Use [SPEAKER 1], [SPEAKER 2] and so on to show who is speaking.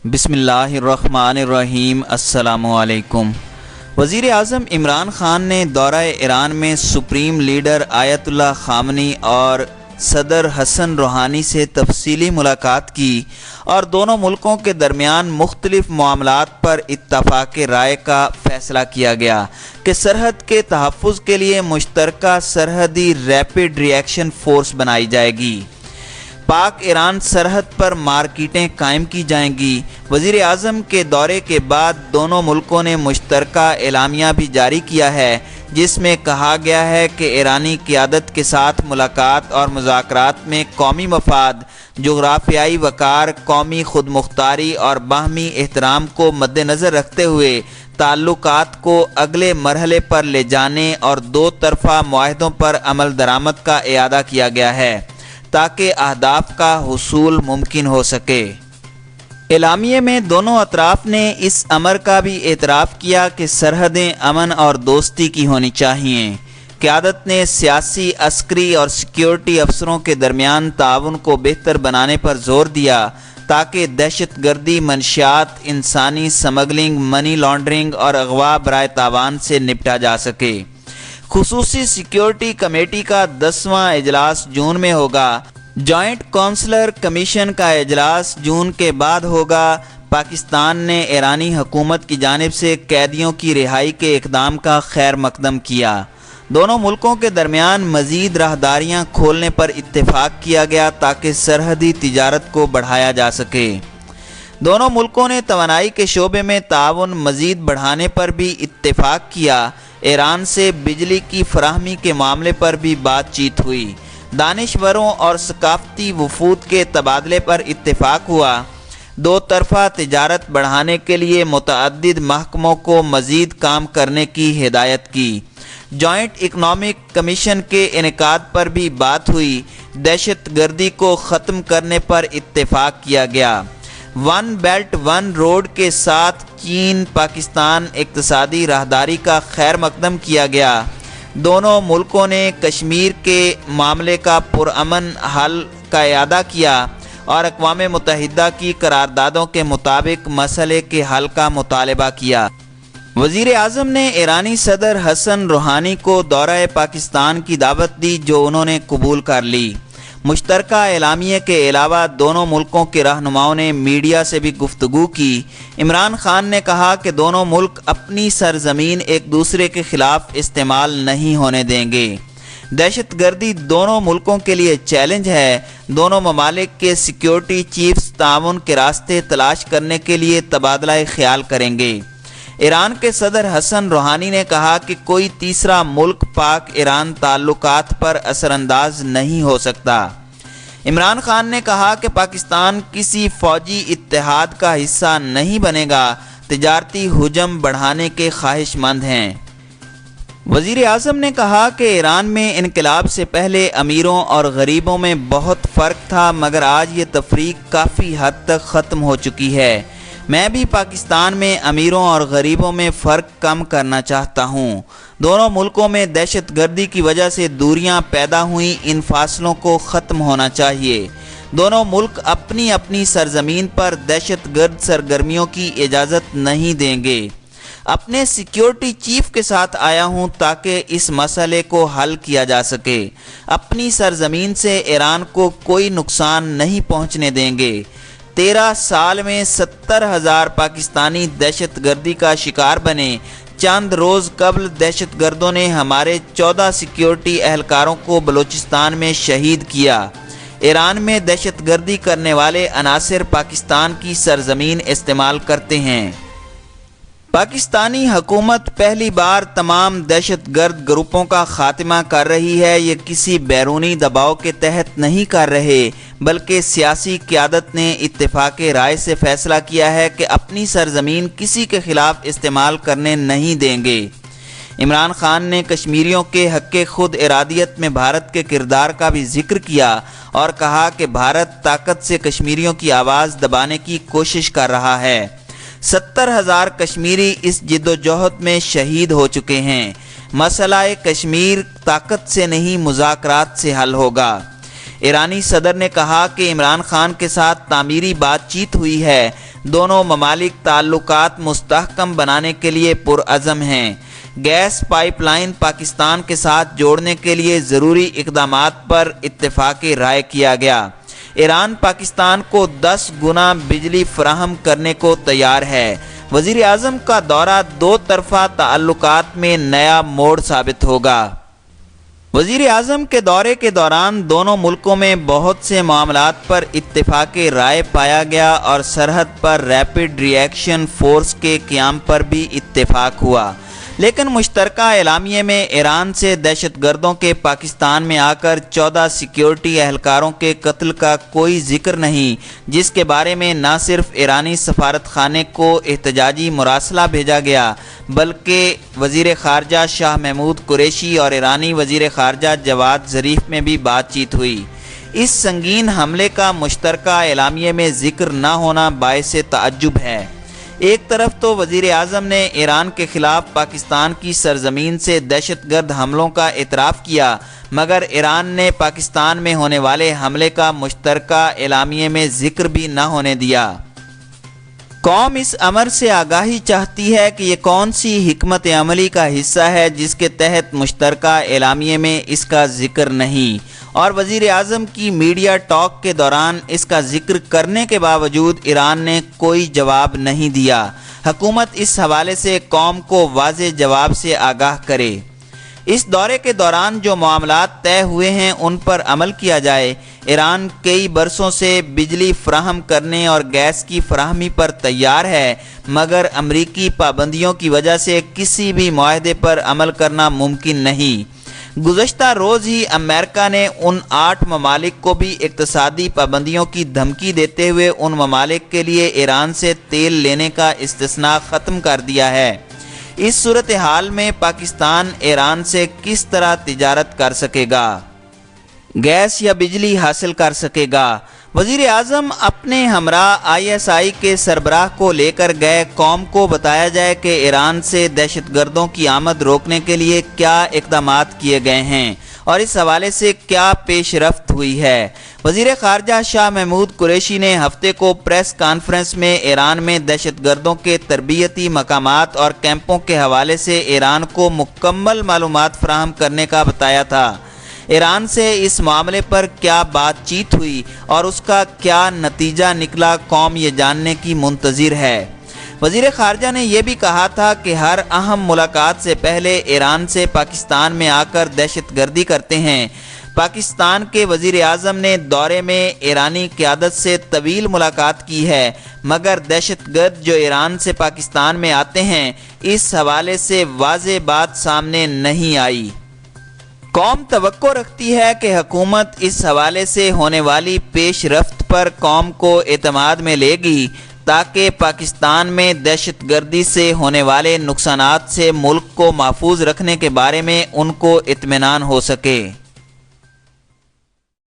[SPEAKER 1] بسم اللہ الرحمن الرحیم۔ السلام علیکم۔ وزیر اعظم عمران خان نے دورہ ایران میں سپریم لیڈر آیت اللہ خامنی اور صدر حسن روحانی سے تفصیلی ملاقات کی اور دونوں ملکوں کے درمیان مختلف معاملات پر اتفاق رائے کا فیصلہ کیا گیا کہ سرحد کے تحفظ کے لیے مشترکہ سرحدی ریپڈ ری ایکشن فورس بنائی جائے گی۔ پاک ایران سرحد پر مارکیٹیں قائم کی جائیں گی۔ وزیر اعظم کے دورے کے بعد دونوں ملکوں نے مشترکہ اعلامیہ بھی جاری کیا ہے، جس میں کہا گیا ہے کہ ایرانی قیادت کے ساتھ ملاقات اور مذاکرات میں قومی مفاد، جغرافیائی وقار، قومی خود مختاری اور باہمی احترام کو مد نظر رکھتے ہوئے تعلقات کو اگلے مرحلے پر لے جانے اور دو طرفہ معاہدوں پر عمل درآمد کا اعادہ کیا گیا ہے تاکہ اہداف کا حصول ممکن ہو سکے۔ اعلامیے میں دونوں اطراف نے اس امر کا بھی اعتراف کیا کہ سرحدیں امن اور دوستی کی ہونی چاہیے۔ قیادت نے سیاسی، عسکری اور سیکیورٹی افسروں کے درمیان تعاون کو بہتر بنانے پر زور دیا تاکہ دہشت گردی منشیات، انسانی سمگلنگ، منی لانڈرنگ اور اغوا برائے تاوان سے نپٹا جا سکے۔ خصوصی سیکیورٹی کمیٹی کا 10واں اجلاس جون میں ہوگا۔ جوائنٹ کونسلر کمیشن کا اجلاس جون کے بعد ہوگا۔ پاکستان نے ایرانی حکومت کی جانب سے قیدیوں کی رہائی کے اقدام کا خیر مقدم کیا۔ دونوں ملکوں کے درمیان مزید راہداریاں کھولنے پر اتفاق کیا گیا تاکہ سرحدی تجارت کو بڑھایا جا سکے۔ دونوں ملکوں نے توانائی کے شعبے میں تعاون مزید بڑھانے پر بھی اتفاق کیا۔ ایران سے بجلی کی فراہمی کے معاملے پر بھی بات چیت ہوئی۔ دانشوروں اور ثقافتی وفود کے تبادلے پر اتفاق ہوا۔ دو طرفہ تجارت بڑھانے کے لیے متعدد محکموں کو مزید کام کرنے کی ہدایت کی۔ جوائنٹ اکنامک کمیشن کے انعقاد پر بھی بات ہوئی۔ دہشت گردی کو ختم کرنے پر اتفاق کیا گیا۔ ون بیلٹ ون روڈ کے ساتھ چین پاکستان اقتصادی راہداری کا خیر مقدم کیا گیا۔ دونوں ملکوں نے کشمیر کے معاملے کا پرامن حل کا اعادہ کیا اور اقوام متحدہ کی قراردادوں کے مطابق مسئلے کے حل کا مطالبہ کیا۔ وزیر اعظم نے ایرانی صدر حسن روحانی کو دورہ پاکستان کی دعوت دی جو انہوں نے قبول کر لی۔ مشترکہ اعلامیے کے علاوہ دونوں ملکوں کے رہنماؤں نے میڈیا سے بھی گفتگو کی۔ عمران خان نے کہا کہ دونوں ملک اپنی سرزمین ایک دوسرے کے خلاف استعمال نہیں ہونے دیں گے۔ دہشت گردی دونوں ملکوں کے لیے چیلنج ہے۔ دونوں ممالک کے سیکیورٹی چیفز تعاون کے راستے تلاش کرنے کے لیے تبادلہ خیال کریں گے۔ ایران کے صدر حسن روحانی نے کہا کہ کوئی تیسرا ملک پاک ایران تعلقات پر اثر انداز نہیں ہو سکتا۔ عمران خان نے کہا کہ پاکستان کسی فوجی اتحاد کا حصہ نہیں بنے گا، تجارتی حجم بڑھانے کے خواہش مند ہیں۔ وزیر اعظم نے کہا کہ ایران میں انقلاب سے پہلے امیروں اور غریبوں میں بہت فرق تھا، مگر آج یہ تفریق کافی حد تک ختم ہو چکی ہے۔ میں بھی پاکستان میں امیروں اور غریبوں میں فرق کم کرنا چاہتا ہوں۔ دونوں ملکوں میں دہشت گردی کی وجہ سے دوریاں پیدا ہوئیں، ان فاصلوں کو ختم ہونا چاہیے۔ دونوں ملک اپنی اپنی سرزمین پر دہشت گرد سرگرمیوں کی اجازت نہیں دیں گے۔ اپنے سیکیورٹی چیف کے ساتھ آیا ہوں تاکہ اس مسئلے کو حل کیا جا سکے۔ اپنی سرزمین سے ایران کو کوئی نقصان نہیں پہنچنے دیں گے۔ 13 سال میں 70,000 پاکستانی دہشت گردی کا شکار بنے۔ چند روز قبل دہشت گردوں نے ہمارے 14 سیکیورٹی اہلکاروں کو بلوچستان میں شہید کیا۔ ایران میں دہشت گردی کرنے والے عناصر پاکستان کی سرزمین استعمال کرتے ہیں۔ پاکستانی حکومت پہلی بار تمام دہشت گرد گروپوں کا خاتمہ کر رہی ہے۔ یہ کسی بیرونی دباؤ کے تحت نہیں کر رہے، بلکہ سیاسی قیادت نے اتفاق رائے سے فیصلہ کیا ہے کہ اپنی سرزمین کسی کے خلاف استعمال کرنے نہیں دیں گے۔ عمران خان نے کشمیریوں کے حق خود ارادیت میں بھارت کے کردار کا بھی ذکر کیا اور کہا کہ بھارت طاقت سے کشمیریوں کی آواز دبانے کی کوشش کر رہا ہے۔ 70,000 کشمیری اس جدوجہد میں شہید ہو چکے ہیں۔ مسئلہ کشمیر طاقت سے نہیں، مذاکرات سے حل ہوگا۔ ایرانی صدر نے کہا کہ عمران خان کے ساتھ تعمیری بات چیت ہوئی ہے، دونوں ممالک تعلقات مستحکم بنانے کے لیے پرعزم ہیں۔ گیس پائپ لائن پاکستان کے ساتھ جوڑنے کے لیے ضروری اقدامات پر اتفاق رائے کیا گیا۔ ایران پاکستان کو 10 گنا بجلی فراہم کرنے کو تیار ہے۔ وزیر اعظم کا دورہ دو طرفہ تعلقات میں نیا موڑ ثابت ہوگا۔ وزیر اعظم کے دورے کے دوران دونوں ملکوں میں بہت سے معاملات پر اتفاق رائے پایا گیا اور سرحد پر ریپڈ ری ایکشن فورس کے قیام پر بھی اتفاق ہوا، لیکن مشترکہ اعلامیے میں ایران سے دہشت گردوں کے پاکستان میں آ کر 14 سیکیورٹی اہلکاروں کے قتل کا کوئی ذکر نہیں، جس کے بارے میں نہ صرف ایرانی سفارت خانے کو احتجاجی مراسلہ بھیجا گیا بلکہ وزیر خارجہ شاہ محمود قریشی اور ایرانی وزیر خارجہ جواد ظریف میں بھی بات چیت ہوئی۔ اس سنگین حملے کا مشترکہ اعلامیے میں ذکر نہ ہونا باعث تعجب ہے۔ ایک طرف تو وزیر اعظم نے ایران کے خلاف پاکستان کی سرزمین سے دہشت گرد حملوں کا اعتراف کیا، مگر ایران نے پاکستان میں ہونے والے حملے کا مشترکہ اعلامیے میں ذکر بھی نہ ہونے دیا۔ قوم اس امر سے آگاہی چاہتی ہے کہ یہ کون سی حکمت عملی کا حصہ ہے جس کے تحت مشترکہ اعلامیے میں اس کا ذکر نہیں، اور وزیر اعظم کی میڈیا ٹاک کے دوران اس کا ذکر کرنے کے باوجود ایران نے کوئی جواب نہیں دیا۔ حکومت اس حوالے سے قوم کو واضح جواب سے آگاہ کرے۔ اس دورے کے دوران جو معاملات طے ہوئے ہیں ان پر عمل کیا جائے۔ ایران کئی برسوں سے بجلی فراہم کرنے اور گیس کی فراہمی پر تیار ہے، مگر امریکی پابندیوں کی وجہ سے کسی بھی معاہدے پر عمل کرنا ممکن نہیں۔ گزشتہ روز ہی امریکہ نے ان 8 ممالک کو بھی اقتصادی پابندیوں کی دھمکی دیتے ہوئے ان ممالک کے لیے ایران سے تیل لینے کا استثناء ختم کر دیا ہے۔ اس صورتحال میں پاکستان ایران سے کس طرح تجارت کر سکے گا؟ گیس یا بجلی حاصل کر سکے گا؟ وزیر اعظم اپنے ہمراہ ISI کے سربراہ کو لے کر گئے، قوم کو بتایا جائے کہ ایران سے دہشت گردوں کی آمد روکنے کے لیے کیا اقدامات کیے گئے ہیں اور اس حوالے سے کیا پیش رفت ہوئی ہے۔ وزیر خارجہ شاہ محمود قریشی نے ہفتے کو پریس کانفرنس میں ایران میں دہشت گردوں کے تربیتی مقامات اور کیمپوں کے حوالے سے ایران کو مکمل معلومات فراہم کرنے کا بتایا تھا۔ ایران سے اس معاملے پر کیا بات چیت ہوئی اور اس کا کیا نتیجہ نکلا، قوم یہ جاننے کی منتظر ہے۔ وزیر خارجہ نے یہ بھی کہا تھا کہ ہر اہم ملاقات سے پہلے ایران سے پاکستان میں آ کر دہشت گردی کرتے ہیں۔ پاکستان کے وزیر اعظم نے دورے میں ایرانی قیادت سے طویل ملاقات کی ہے، مگر دہشت گرد جو ایران سے پاکستان میں آتے ہیں اس حوالے سے واضح بات سامنے نہیں آئی۔ قوم توقع رکھتی ہے کہ حکومت اس حوالے سے ہونے والی پیش رفت پر قوم کو اعتماد میں لے گی تاکہ پاکستان میں دہشت گردی سے ہونے والے نقصانات سے ملک کو محفوظ رکھنے کے بارے میں ان کو اطمینان ہو سکے۔